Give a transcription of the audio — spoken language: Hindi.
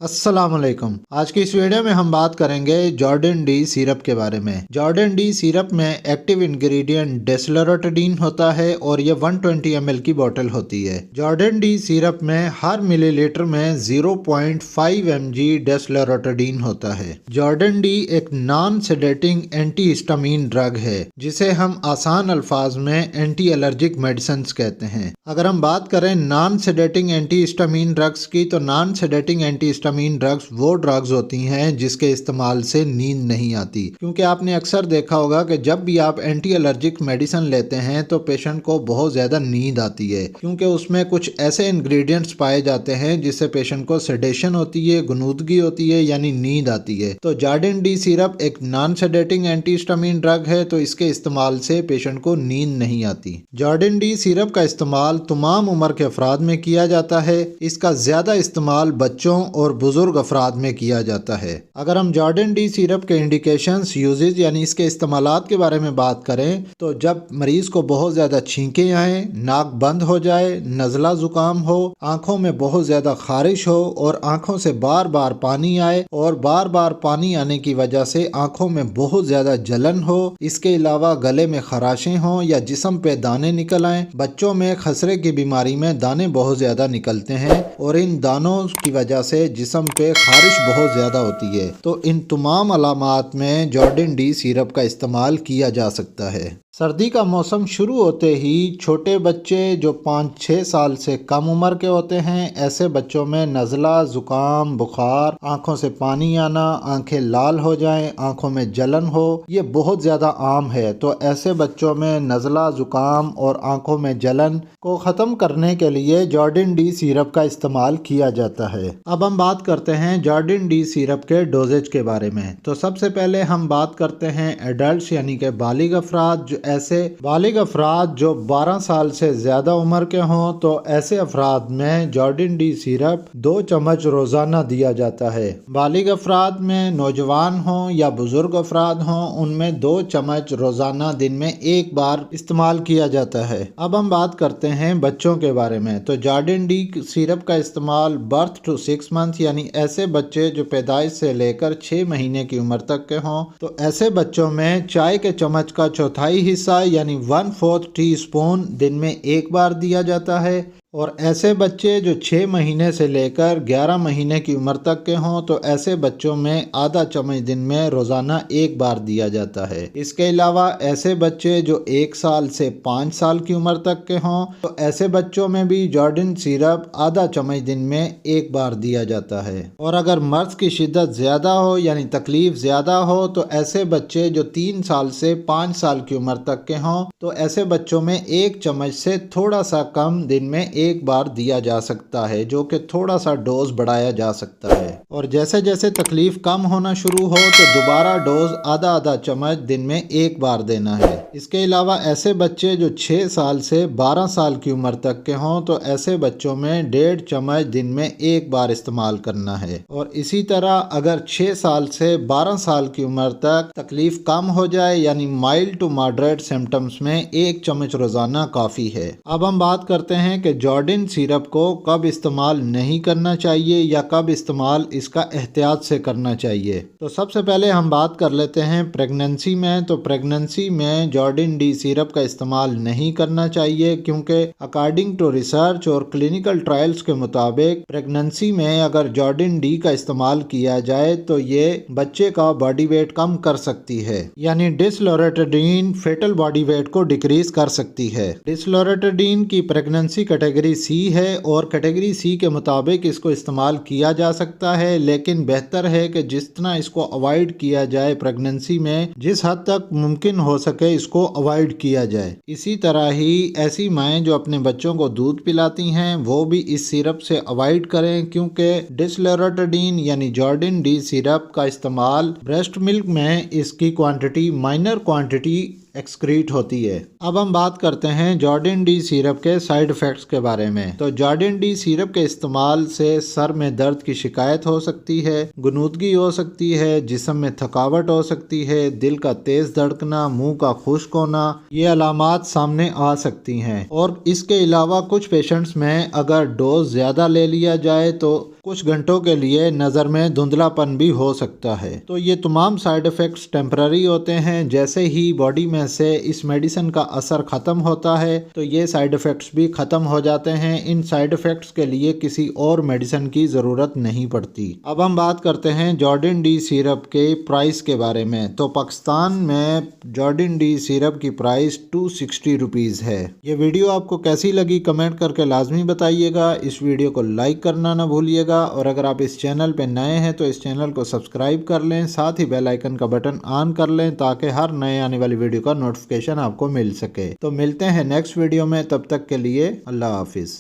अस्सलामुअलैकुम। आज की इस वीडियो में हम बात करेंगे जॉर्डन डी सिरप के बारे में। जॉर्डन डी सिरप में एक्टिव इंग्रेडिएंट डेस्लोरेटडीन होता है और ये 120 ml की बोतल होती है। जॉर्डन डी सिरप में हर मिलीलीटर में 0.5 mg डेस्लोरेटडीन होता है। जॉर्डन डी एक नॉन सेडेटिंग एंटी हिस्टामीन ड्रग है जिसे हम आसान अल्फाज में एंटी एलर्जिक मेडिसिन कहते हैं। अगर हम बात करें नॉन सेडेटिंग एंटी हिस्टामीन ड्रग्स की, तो नॉन सेडेटिंग एंटी हिस्टामीन ड्रग्स वो ड्रग्स होती हैं जिसके इस्तेमाल से नींद नहीं आती। क्योंकि आपने अक्सर देखा होगा कि जब भी आप एंटी एलर्जिक मेडिसिन लेते हैं तो पेशेंट को बहुत ज्यादा नींद आती है, क्योंकि उसमें कुछ ऐसे इंग्रेडिएंट्स पाए जाते हैं जिससे पेशेंट को सेडेशन होती है, गुनूदगी होती है, यानी नींद आती है। तो जॉर्डन डी सिरप एक नॉन सेडेटिंग एंटी हिस्टामीन ड्रग है, तो इसके इस्तेमाल से पेशेंट को नींद नहीं आती। जॉर्डन डी सिरप का इस्तेमाल तमाम उम्र के अफराद में किया जाता है। इसका ज्यादा इस्तेमाल बच्चों और बुजुर्ग अफराद में किया जाता है। अगर हम जॉर्डन डी सिरप के इंडिकेशंस, यूजेज यानी इसके इस्तेमालात के बारे में बात करें, तो जब मरीज को बहुत ज्यादा छींकें आए, नाक बंद हो जाए, नज़ला जुकाम हो, आंखों में बहुत ज्यादा खारिश हो और आंखों से बार बार पानी आए और बार बार पानी आने की वजह से आंखों में बहुत ज्यादा जलन हो, इसके अलावा गले में खराशें हों या जिस्म पे दाने निकल आए। बच्चों में खसरे की बीमारी में दाने बहुत ज्यादा निकलते हैं और इन दानों की वजह से जिस्म पे खारिश बहुत ज्यादा होती है। तो इन तमाम अलामात में जॉर्डन डी सिरप का इस्तेमाल किया जा सकता है। सर्दी का मौसम शुरू होते ही छोटे बच्चे जो 5-6 साल से कम उम्र के होते हैं, ऐसे बच्चों में नज़ला, जुकाम, बुखार, आंखों से पानी आना, आंखें लाल हो जाएं, आंखों में जलन हो, ये बहुत ज़्यादा आम है। तो ऐसे बच्चों में नज़ला, जुकाम और आंखों में जलन को ख़त्म करने के लिए जॉर्डन डी सिरप का इस्तेमाल किया जाता है। अब हम बात करते हैं जॉर्डन डी सिरप के डोजेज के बारे में। तो सबसे पहले हम बात करते हैं एडल्ट यानी कि बालिग अफराद। जो ऐसे बालिग अफराद जो 12 साल से ज्यादा उम्र के हों, तो ऐसे अफराद में जॉर्डन डी सिरप 2 चम्मच रोजाना दिया जाता है। बालिग अफराद में नौजवान हों या बुजुर्ग अफराद हों, उनमें 2 चम्मच रोजाना दिन में एक बार इस्तेमाल किया जाता है। अब हम बात करते हैं बच्चों के बारे में। तो जॉर्डन डी सिरप का इस्तेमाल बर्थ टू 6 मंथ यानी ऐसे बच्चे जो पैदाइश से लेकर 6 महीने की उम्र तक के हों, तो ऐसे बच्चों में चाय के चम्मच का चौथाई हिस्सा यानी 1/4 टीस्पून दिन में एक बार दिया जाता है। और ऐसे बच्चे जो 6 महीने से लेकर 11 महीने की उम्र तक के हों, तो ऐसे बच्चों में आधा चम्मच दिन में रोजाना एक बार दिया जाता है। इसके अलावा ऐसे बच्चे जो 1 साल से 5 साल की उम्र तक के हों, तो ऐसे बच्चों में भी जॉर्डन सिरप आधा चम्मच दिन में एक बार दिया जाता है। और अगर मर्ज की शिद्दत ज्यादा हो यानी तकलीफ ज्यादा हो, तो ऐसे बच्चे जो 3 साल से 5 साल की उम्र तक के हों, तो ऐसे बच्चों में 1 चम्मच से थोड़ा सा कम दिन में एक बार दिया जा सकता है, जो कि थोड़ा सा डोज बढ़ाया जा सकता है। और जैसे जैसे तकलीफ कम होना शुरू हो, तो दोबारा डोज आधा आधा चम्मच दिन में एक बार देना है। इसके अलावा ऐसे बच्चे जो 6 साल से 12 साल की उम्र तक के हों, तो ऐसे बच्चों में 1.5 चम्मच दिन में एक बार इस्तेमाल करना है। और इसी तरह अगर 6 साल से 12 साल की उम्र तक तकलीफ कम हो जाए यानी माइल्ड टू मॉडरेट सिम्टम्स में 1 चम्मच रोजाना काफी है। अब हम बात करते हैं कि जॉर्डन सिरप को कब इस्तेमाल नहीं करना चाहिए या कब इस्तेमाल इसका एहतियात से करना चाहिए। तो सबसे पहले हम बात कर लेते हैं प्रेगनेंसी में। तो प्रेगनेंसी में जॉर्डन डी सिरप का इस्तेमाल नहीं करना चाहिए, क्योंकि अकॉर्डिंग टू रिसर्च और क्लिनिकल ट्रायल्स के मुताबिक प्रेगनेंसी में अगर जॉर्डन डी का इस्तेमाल किया जाए तो ये बच्चे का बॉडी वेट कम कर सकती है, यानी डेस्लोरेटडीन फेटल बॉडी वेट को डिक्रीज कर सकती है। डेस्लोरेटडीन की प्रेगनेंसी कैटेगरी सी है और कैटेगरी सी के मुताबिक इसको इस्तेमाल किया जा सकता है, लेकिन बेहतर है कि जितना इसको अवॉइड किया जाए प्रेगनेंसी में, जिस हद तक मुमकिन हो सके इसको अवॉइड किया जाए। इसी तरह ही ऐसी माएँ जो अपने बच्चों को दूध पिलाती हैं वो भी इस सिरप से अवॉइड करें, क्योंकि डेस्लोरेटडीन यानी जॉर्डन डी सिरप का इस्तेमाल ब्रेस्ट मिल्क में इसकी क्वांटिटी माइनर क्वांटिटी एक्सक्रीट होती है। अब हम बात करते हैं जॉर्डन डी सिरप के साइड इफेक्ट्स के बारे में। तो जॉर्डन डी सिरप के इस्तेमाल से सर में दर्द की शिकायत हो सकती है, गुनूदगी हो सकती है, जिस्म में थकावट हो सकती है, दिल का तेज धड़कना, मुंह का खुश्क होना, ये अलामात सामने आ सकती हैं। और इसके अलावा कुछ पेशेंट्स में अगर डोज ज्यादा ले लिया जाए तो कुछ घंटों के लिए नज़र में धुंधलापन भी हो सकता है। तो ये तमाम साइड इफ़ेक्ट्स टेम्पररी होते हैं। जैसे ही बॉडी में से इस मेडिसिन का असर ख़त्म होता है तो ये साइड इफ़ेक्ट्स भी ख़त्म हो जाते हैं। इन साइड इफ़ेक्ट्स के लिए किसी और मेडिसिन की ज़रूरत नहीं पड़ती। अब हम बात करते हैं जॉर्डिन डी सिरप के प्राइस के बारे में। तो पाकिस्तान में जॉर्डिन डी सिरप की प्राइस 260 रुपीज़ है। ये वीडियो आपको कैसी लगी कमेंट करके लाजमी बताइएगा। इस वीडियो को लाइक करना ना भूलिएगा और अगर आप इस चैनल पे नए हैं तो इस चैनल को सब्सक्राइब कर लें, साथ ही बेल आइकन का बटन ऑन कर लें ताकि हर नए आने वाली वीडियो का नोटिफिकेशन आपको मिल सके। तो मिलते हैं नेक्स्ट वीडियो में, तब तक के लिए अल्लाह हाफिज़।